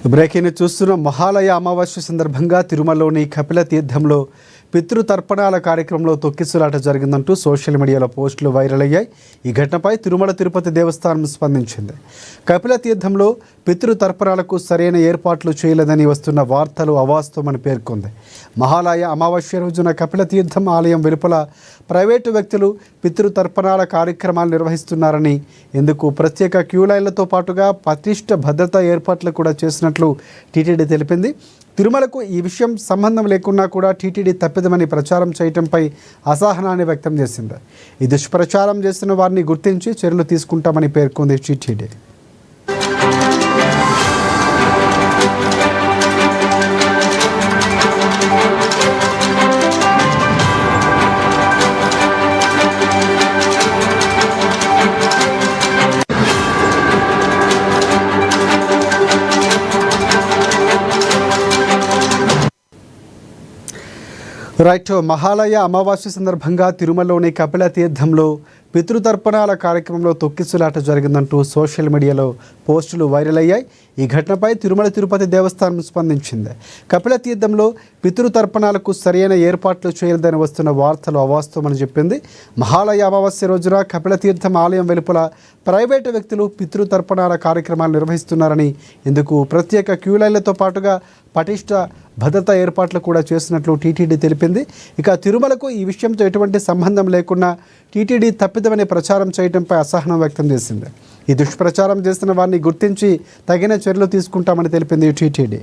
Breaking చూస్తున్న మహాలయ అమావాస్య సందర్భంగా తిరుమలలోని కపిల తీర్థంలో పితృతర్పణాల కార్యక్రమంలో తొక్కిసలాట జరిగిందంటూ సోషల్ మీడియాలో పోస్టులు వైరల్ అయ్యాయి. ఈ ఘటనపై తిరుమల తిరుపతి దేవస్థానం స్పందించింది. కపిల తీర్థంలో పితృతర్పణాలకు సరైన ఏర్పాట్లు చేయలేదని వస్తున్న వార్తలు అవాస్తవమని పేర్కొంది. మహాలయ అమావాస్య రోజున కపిల తీర్థం ఆలయం వెలుపల ప్రైవేటు వ్యక్తులు పితృతర్పణాల కార్యక్రమాలు నిర్వహిస్తున్నారని, ఇందుకు ప్రత్యేక క్యూ లైన్లతో పాటుగా పటిష్ట భద్రతా ఏర్పాట్లు కూడా చేసినట్లు టీటీడీ తెలిపింది. తిరుమలకు ఈ విషయం సంబంధం లేకున్నా కూడా టీటీడీ తప్పిదమని ప్రచారం చేయడంపై అసహనాన్ని వ్యక్తం చేసింది. ఈ దుష్ప్రచారం చేస్తున్న వారిని గుర్తించి చర్యలు తీసుకుంటామని పేర్కొంది టీటీడీ. రైట్. మహాలయ అమావాస్య సందర్భంగా తిరుమలలోని కపిల తీర్థంలో పితృతర్పణాల కార్యక్రమంలో తొక్కిసలాట జరిగిందంటూ సోషల్ మీడియాలో పోస్టులు వైరల్ అయ్యాయి. ఈ ఘటనపై తిరుమల తిరుపతి దేవస్థానం స్పందించింది. కపిల తీర్థంలో పితృతర్పణాలకు సరైన ఏర్పాట్లు చేయలేదని వస్తున్న వార్తలు అవాస్తవమని చెప్పింది. మహాలయ అమావాస్య రోజున కపిల తీర్థం ఆలయం వెలుపల ప్రైవేటు వ్యక్తులు పితృతర్పణాల కార్యక్రమాలు నిర్వహిస్తున్నారని, ఇందుకు ప్రత్యేక క్యూ లైన్లతో పాటుగా పటిష్ట భద్రతా ఏర్పాట్లు కూడా చేసినట్లు టీటీడీ తెలిపింది. ఇక తిరుమలకు ఈ విషయంతో ఎటువంటి సంబంధం లేకుండా టీటీడీ తప్పిదమని ప్రచారం చేయడంపై అసహనం వ్యక్తం చేసింది. ఈ దుష్ప్రచారం చేస్తున్న వారిని గుర్తించి తగిన చర్యలు తీసుకుంటామని తెలిపింది టీటీడీ.